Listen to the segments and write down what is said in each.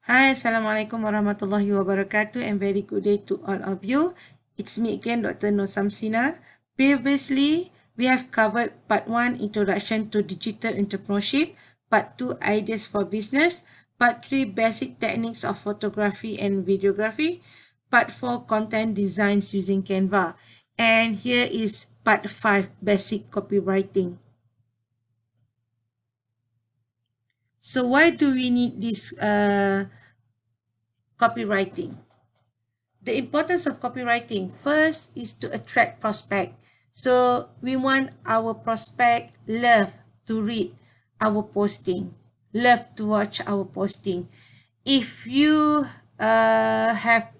Hi, Assalamualaikum warahmatullahi wabarakatuh and very good day to all of you. It's me again, Dr. Nur Samsina. Previously, we have covered part 1, Introduction to Digital Entrepreneurship, part 2, Ideas for Business, part 3, Basic Techniques of Photography and Videography, part 4, Content Designs using Canva. And here is part 5, Basic Copywriting. So why do we need this copywriting? The importance of copywriting first is to attract prospect. So we want our prospect love to read our posting, love to watch our posting. If you have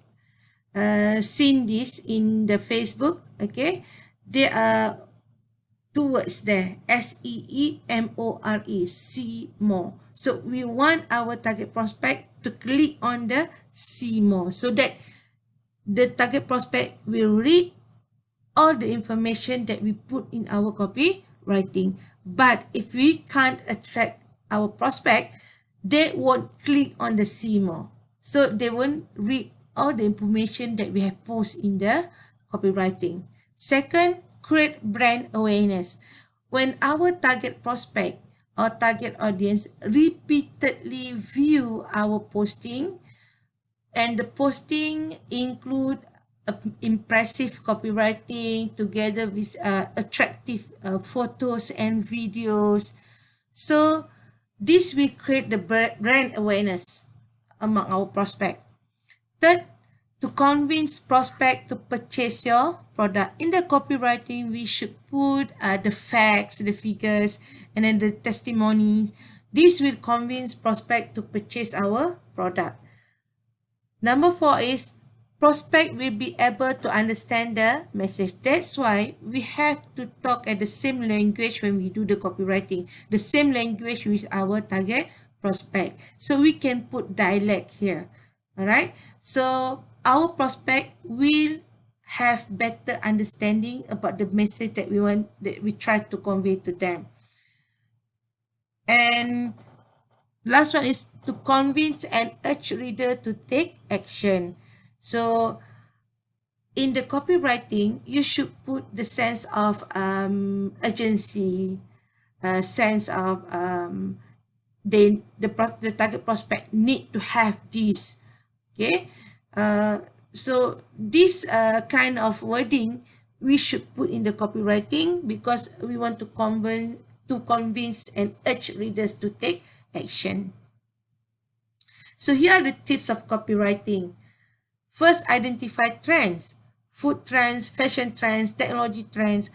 seen this in the Facebook, okay, there are two words there, SEEMORE, see more. So we want our target prospect to click on the see more so that the target prospect will read all the information that we put in our copywriting. But if we can't attract our prospect, they won't click on the see more. So they won't read all the information that we have posted in the copywriting. Second, create brand awareness. When our target prospect or target audience repeatedly view our posting, and the posting include impressive copywriting together with attractive photos and videos. So this will create the brand awareness among our prospect. Third, to convince prospect to purchase your product. In the copywriting, we should put the facts, the figures, and then the testimonies. This will convince prospect to purchase our product. Number 4 is prospect will be able to understand the message. That's why we have to talk at the same language when we do the copywriting, the same language with our target prospect. So we can put dialect here. All right. So our prospect will have better understanding about the message that we try to convey to them. And last one is to convince and urge reader to take action. So in the copywriting, you should put the sense of urgency, sense of the target prospect need to have this. Okay, so this kind of wording we should put in the copywriting because we want to convince and urge readers to take action. So here are the tips of copywriting. First, identify trends, food trends, fashion trends, technology trends,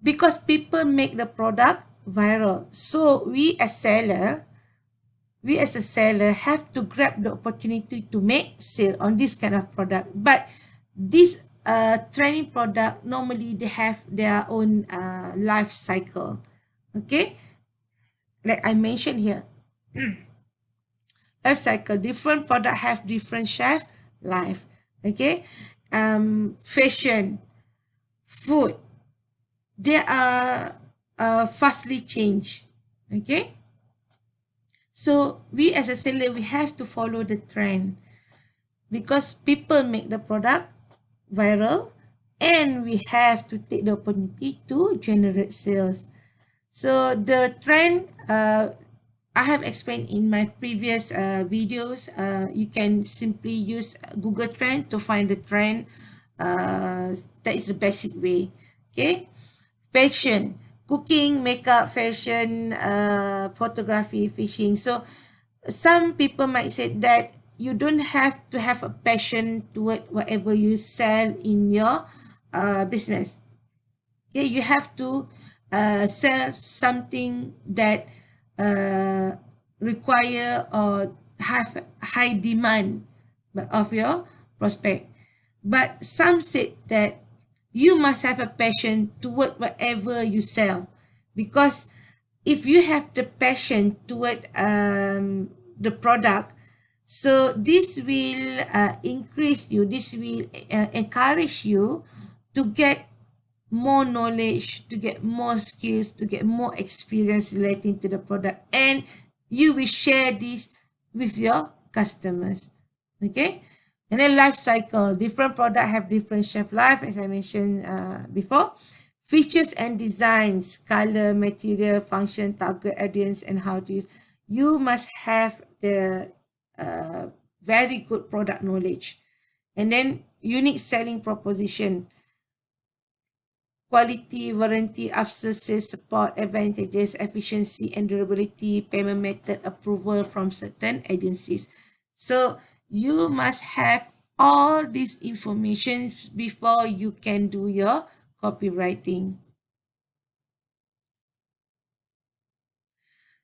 because people make the product viral. So we as a seller have to grab the opportunity to make sale on this kind of product. But this trending product, normally they have their own life cycle. Okay, like I mentioned here. Life cycle, different product have different shelf life. Okay, fashion, food, they are fastly change. Okay, so we as a seller, we have to follow the trend because people make the product viral and we have to take the opportunity to generate sales. So the trend I have explained in my previous videos. You can simply use Google Trend to find the trend. That is the basic way. Okay, fashion, cooking, makeup, fashion, photography, fishing. So some people might say that you don't have to have a passion toward whatever you sell in your business. Okay, you have to sell something that require or have high demand of your prospect. But some said that you must have a passion toward whatever you sell, because if you have the passion toward the product, so this will increase you, this will encourage you to get more knowledge, to get more skills, to get more experience relating to the product, and you will share this with your customers. Okay, and then life cycle. Different product have different shelf life, as I mentioned before. Features and designs, color, material, function, target audience, and how to use. You must have the very good product knowledge. And then unique selling proposition, quality, warranty, after sales support, advantages, efficiency and durability, payment method, approval from certain agencies. So you must have all this information before you can do your copywriting.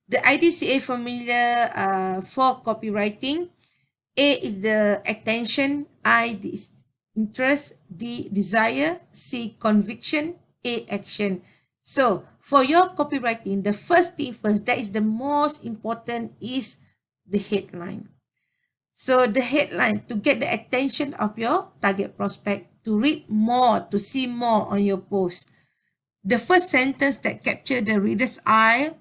The IDCA formula for copywriting: A is the attention, I is interest, D desire, C conviction, A action. So for your copywriting, the first thing first, that is the most important, is the headline. So the headline, to get the attention of your target prospect, to read more, to see more on your post. The first sentence that capture the reader's eye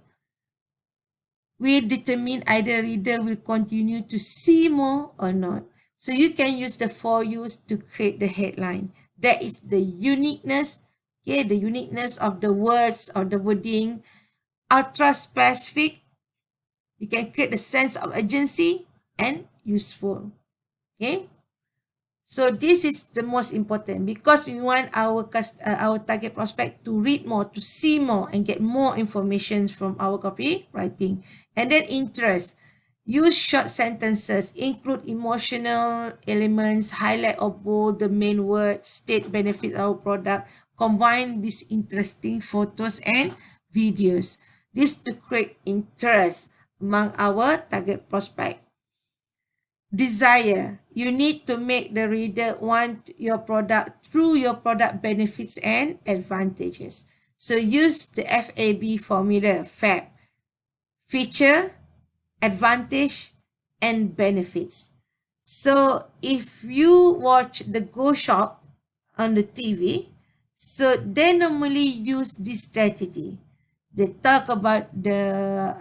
will determine either reader will continue to see more or not. So you can use the for use to create the headline. That is the uniqueness, okay, the uniqueness of the words or the wording. Ultra specific, you can create the sense of urgency and useful. Okay. So this is the most important, because we want our target prospect to read more, to see more, and get more information from our copywriting. And then interest. Use short sentences, include emotional elements, highlight or bold the main word, state benefit of our product, combine with interesting photos and videos. This to create interest among our target prospect. Desire. You need to make the reader want your product through your product benefits and advantages. So use the FAB formula, FAB. Feature, advantage, and benefits. So if you watch the Go Shop on the TV, so they normally use this strategy. They talk about the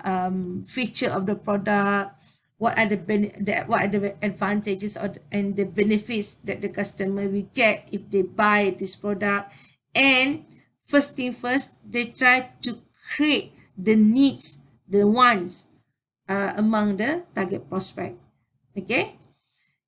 feature of the product, what are the advantages and the benefits that the customer will get if they buy this product. And first thing first, they try to create the needs, the wants among the target prospect. Okay,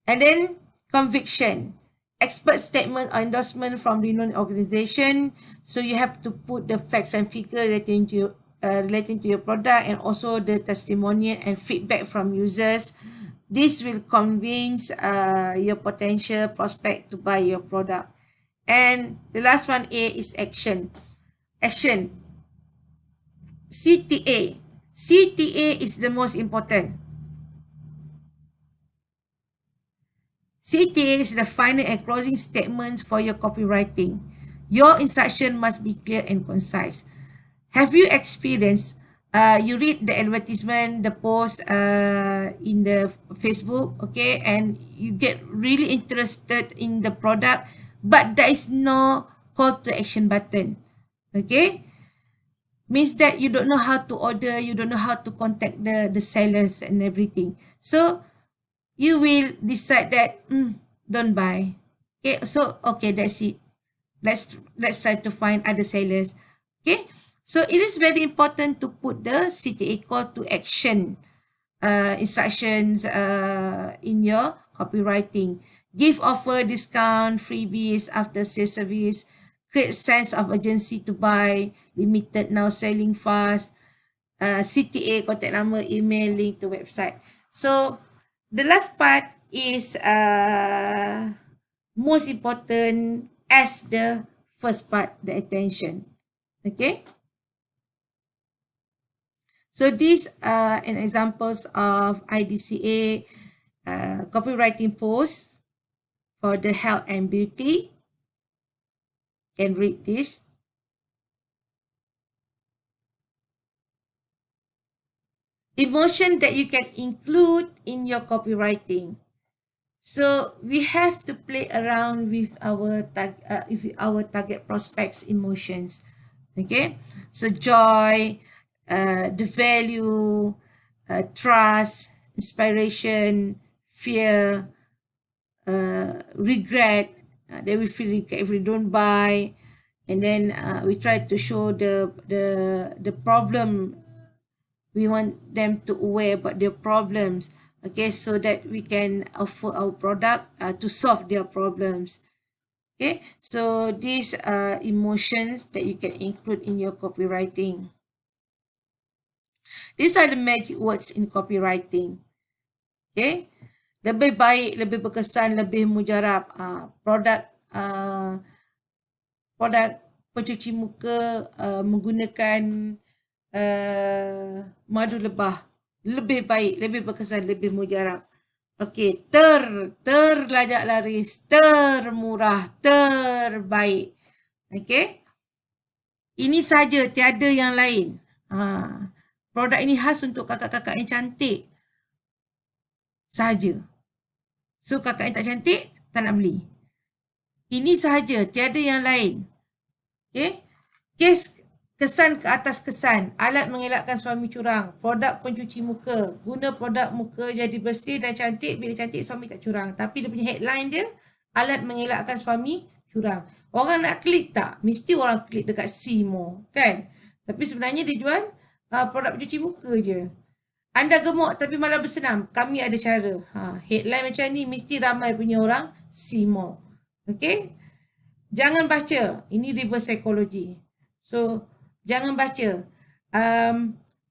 and then conviction, expert statement or endorsement from renowned organization. So you have to put the facts and figures relating to your product, and also the testimonial and feedback from users. This will convince your potential prospect to buy your product. And the last one, A, is action. Action. CTA. CTA is the most important. CTA is the final and closing statements for your copywriting. Your instruction must be clear and concise. Have you experienced, you read the advertisement, the post in the Facebook, okay, and you get really interested in the product, but there is no call to action button, okay? Means that you don't know how to order, you don't know how to contact the sellers and everything. So you will decide that don't buy. Okay, so okay, that's it. Let's try to find other sellers. Okay, so it is very important to put the CTA, call to action instructions in your copywriting. Give offer, discount, freebies, after sales service, create sense of urgency to buy, limited now, selling fast, CTA, contact number, email, link to website. So the last part is most important as the first part, the attention. Okay. So these are an examples of IDCA copywriting posts for the health and beauty. Can read this. Emotion that you can include in your copywriting. So we have to play around with our target prospects' emotions. Okay, so joy, the value, trust, inspiration, fear, regret. They will feel regret if we don't buy. And then we try to show the problem. We want them to aware about their problems, okay, so that we can offer our product to solve their problems. Okay, so these are emotions that you can include in your copywriting. These are the magic words in copywriting. Okay, lebih baik, lebih berkesan, lebih mujarab. Produk pencuci muka menggunakan madu lebah, lebih baik, lebih berkesan, lebih mujarab. Okey, terlajak laris, termurah, terbaik. Okey. Ini saja, tiada yang lain. Produk ini khas untuk kakak-kakak yang cantik sahaja. So kakak yang tak cantik tak nak beli. Ini sahaja, tiada yang lain. Okey. Kes kesan ke atas kesan, alat mengelakkan suami curang, produk pencuci muka, guna produk muka jadi bersih dan cantik, bila cantik suami tak curang. Tapi dia punya headline dia, alat mengelakkan suami curang. Orang nak klik tak? Mesti orang klik dekat see more, kan? Tapi sebenarnya dia jual produk pencuci muka je. Anda gemuk tapi malah bersenam, kami ada cara. Headline macam ni mesti ramai punya orang see more. Okay? Jangan baca. Ini reverse psychology. So, jangan baca.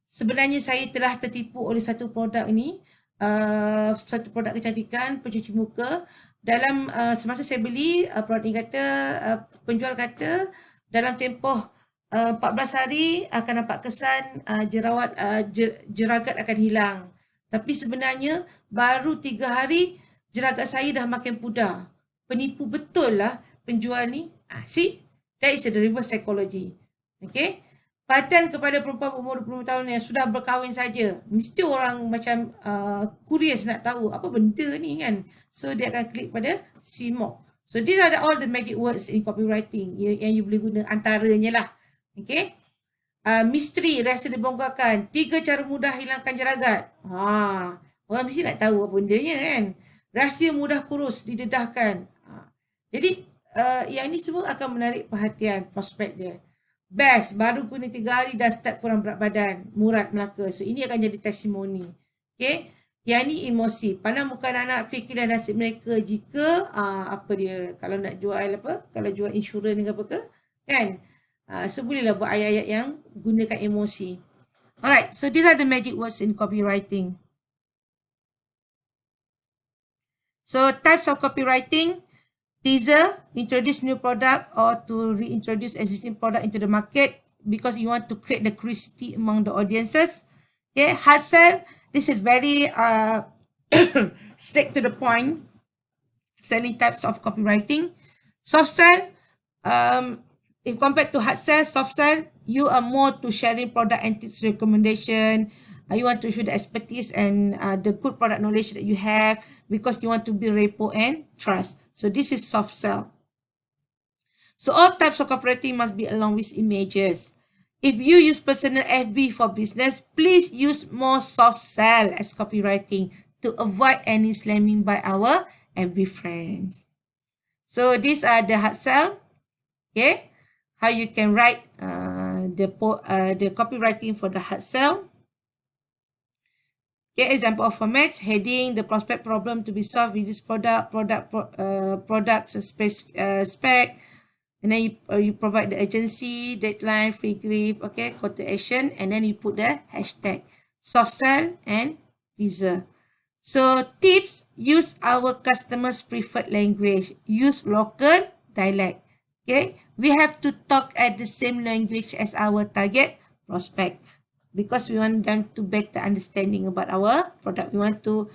Sebenarnya saya telah tertipu oleh satu produk ini. Satu produk kecantikan, pencuci muka. Dalam semasa saya beli, produk ini kata, penjual kata, dalam tempoh 14 hari akan nampak kesan jeragat akan hilang. Tapi sebenarnya baru 3 hari jeragat saya dah makin pudar. Penipu betul lah penjual ni. See? That is the reverse psychology. Okay? Perhatian kepada perempuan umur 20 tahun yang sudah berkahwin saja. Mesti orang macam curious nak tahu apa benda ni kan. So dia akan klik pada see more. So these are all the magic words in copywriting yang you boleh guna antaranya lah. Okay? Misteri, rahsia dibongkarkan. 3 cara mudah hilangkan jeragat. Orang mesti nak tahu apa bendanya kan. Rahsia mudah kurus, didedahkan. Jadi yang ini semua akan menarik perhatian prospek dia. Best, baru guna 3 hari dah start kurang berat badan, murat Melaka. So ini akan jadi testimoni. Okay. Yang ni emosi. Pandang muka anak-anak, fikirlah nasib mereka jika apa dia, kalau nak jual apa, kalau jual insurans ke apa ke, kan. So bolehlah buat ayat-ayat yang gunakan emosi. Alright, so these are the magic words in copywriting. So types of copywriting: teaser, introduce new product or to reintroduce existing product into the market because you want to create the curiosity among the audiences. Okay, hard sell, this is very straight to the point, selling types of copywriting. Soft sell, if compared to hard sell, soft sell, you are more to sharing product and tips recommendation. You want to show the expertise and the good product knowledge that you have because you want to build rapport and trust. So this is soft sell. So all types of copywriting must be along with images. If you use personal FB for business, please use more soft sell as copywriting to avoid any slamming by our FB friends. So these are the hard sell. Okay, how you can write the copywriting for the hard sell. Okay, example of formats: heading, the prospect problem to be solved with this product spec, and then you provide the agency, deadline, free gift, okay, call to action, and then you put the hashtag, soft sell and teaser. So tips: use our customers' preferred language, use local dialect. Okay, we have to talk at the same language as our target prospect, because we want them to better understanding about our product. We want to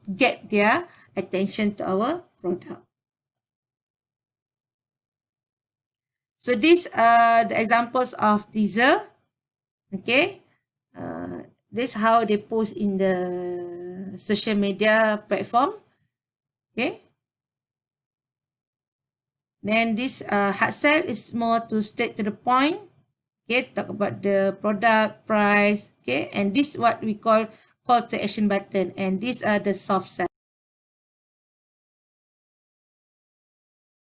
get their attention to our product. So these are the examples of teaser. Okay, this is how they post in the social media platform. Okay. Then this hard sell is more to straight to the point. Okay, talk about the product, price. Okay, and this is what we call call to action button, and these are the soft sell.